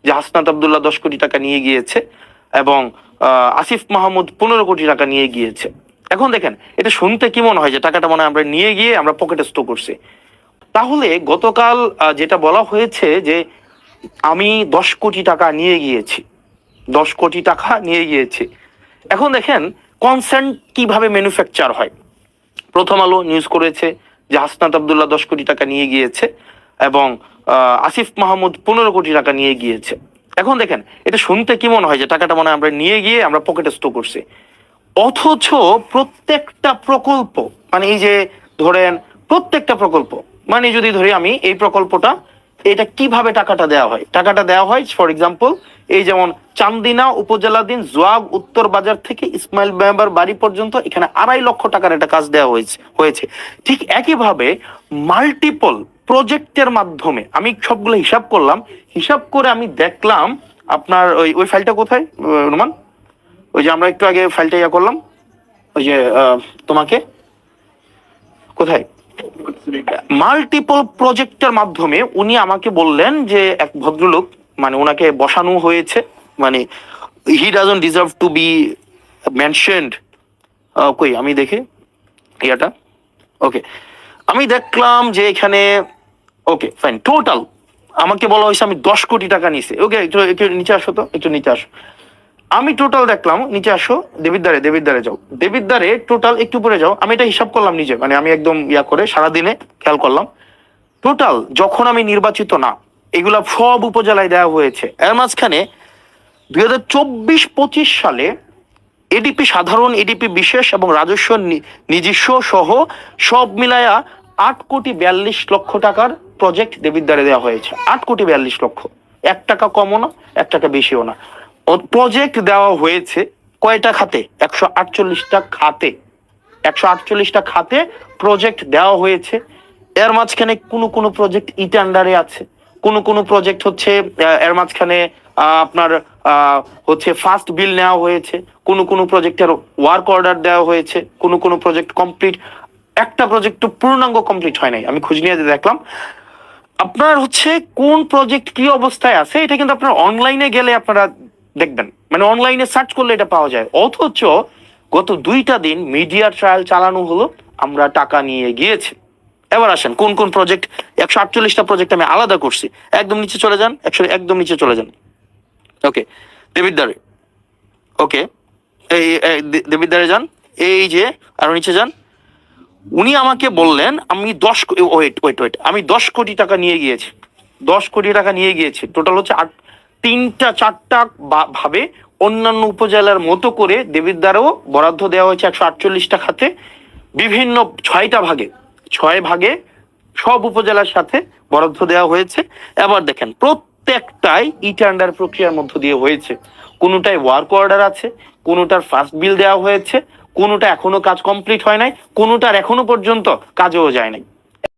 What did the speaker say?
যে হাসনাত আব্দুল্লাহ 10 কোটি টাকা নিয়ে গিয়েছে এবং আসিফ মাহমুদ 15 কোটি টাকা নিয়ে গিয়েছে। এখন দেখেন এটা শুনতে কি মনে হয় যে টাকাটা মনে হয় আমরা নিয়ে গিয়ে আমরা পকেটে স্টোর করছি। তাহলে গতকাল যেটা বলা হয়েছে যে আমি 10 কোটি টাকা নিয়ে গিয়েছি, 10 কোটি টাকা নিয়ে গিয়েছি। এখন দেখেন কনসেন্ট কিভাবে ম্যানুফ্যাকচার হয়। প্রথম আলো নিউজ করেছে যে হাসনাত আব্দুল্লাহ 10 কোটি টাকা নিয়ে গিয়েছে এবং আসিফ মাহমুদ 15 কোটি টাকা নিয়ে গিয়েছে। এখন দেখেন এটা শুনতে কি মনে হয় যে টাকাটা মনে হয় আমরা নিয়ে গিয়ে আমরা পকেটে স্টোর করছি। অথচ প্রত্যেকটা প্রকল্প মানে এই যে ধরেন প্রত্যেকটা প্রকল্প মানে যদি ধরি আমি এই প্রকল্পটা এটা কিভাবে টাকাটা দেওয়া হয় ফর এক্সাম্পল এই যেমন চান্দিনা উপজেলাধীন জোয়াগ উত্তর বাজার থেকে ইসমাইল মেম্বার বাড়ি পর্যন্ত এখানে 2.5 লক্ষ টাকার একটা কাজ দেওয়া হয়েছে। ঠিক একইভাবে মাল্টিপল প্রজেক্টের মাধ্যমে আমি সবগুলো হিসাব করলাম, হিসাব করে আমি দেখলাম আপনার ওই ফাইলটা কোথায় রোমান, ওই যে আমরা একটু আগে ফাইলটা ইয়া করলাম ওই যে তোমাকে কোথায় মাল্টিপল প্রজেক্টের মাধ্যমে উনি আমাকে বললেন যে এক ভদ্রলোক মানে ওনাকে বসানো হয়েছে, মানে he doesn't deserve two B mentioned. কই আমি দেখি ইয়াটা, ওকে আমি দেখলাম যে এখানে ওকে ফাইন টোটাল আমাকে বলা হয়েছে আমি 10 কোটি টাকা নিছি। ওকে একটু নিচে আসো তো, একটু নিচে আসো। আমি টোটাল দেখলাম, নিচে আসো, দেবিদ্বারে যাও, দেবিদ্বারে টোটাল একটু পরে যাও। আমি এটা হিসাব করলাম নিজে, মানে আমি একদম ইয়া করে সারাদিনে খেয়াল করলাম টোটাল যখন আমি নির্বাচিত না এগুলা সব উপজেলায় দেওয়া হয়েছে। এর মাঝখানে 2024-25 সালে এডিপি সাধারণ, এডিপি বিশেষ এবং রাজস্ব নিজস্ব সহ সব মিলায়া 8 কোটি 42 লক্ষ টাকার প্রজেক্ট দেবিদ্বারে দেওয়া হয়েছে। 8 কোটি 42 লক্ষ, 1 টাকা কমও না 1 টাকা বেশিও না। প্রজেক্ট দেওয়া হয়েছে কয়টা খাতে? 148টা খাতে, 148টা খাতে প্রজেক্ট দেওয়া হয়েছে। এর মাঝখানে কোন প্রজেক্ট ইটেন্ডারে আছে, কোন প্রজেক্ট হচ্ছে এর মাঝখানে আপনার হচ্ছে ফার্স্ট বিল নেওয়া হয়েছে, কোন প্রজেক্টের ওয়ার্ক অর্ডার দেওয়া হয়েছে, কোন প্রজেক্ট কমপ্লিট, একটা প্রজেক্ট পূর্ণাঙ্গ কমপ্লিট হয় নাই। আমি খোঁজ নিয়ে দেখলাম আপনার হচ্ছে কোন প্রজেক্ট কি অবস্থায় আছে এটা কিন্তু আপনার অনলাইনে গেলে আপনারা দেখবেন, মানে অনলাইনে সার্চ করলে এটা পাওয়া যায়। অথচ গত 2টা দিন মিডিয়া ট্রায়াল চালানো হলো আমরা টাকা নিয়ে গিয়েছি। এবার আসেন কোন প্রজেক্ট, 148টা প্রজেক্ট আমি আলাদা করছি। একদম নিচে চলে যান, একদম নিচে চলে যান। ওকে দেবিদ্বারে, ওকে এই দেবিদ্বারে যান, এই যে আরো নিচে যান। উনি আমাকে বললেন আমি 10 কোটি টাকা নিয়ে গিয়েছি, 10 কোটি টাকা নিয়ে গিয়েছি। টোটাল হচ্ছে 3-4টা ভাবে অন্যান্য উপজেলার মতো করে দেবিদ্বারেও বরাদ্দ দেওয়া হয়েছে 148টা খাতে, বিভিন্ন 6 ভাগে সব উপজেলার সাথে বরাদ্দ দেওয়া হয়েছে। এবার দেখেন প্রত্যেকটাই ইটেন্ডার প্রক্রিয়ার মধ্য দিয়ে হয়েছে। কোনটায় ওয়ার্ক অর্ডার আছে, কোনটার ফার্স্ট বিল দেওয়া হয়েছে, কোনটা এখনো কাজ কমপ্লিট হয় নাই, কোনটার এখনো পর্যন্ত কাজেও যায় নাই।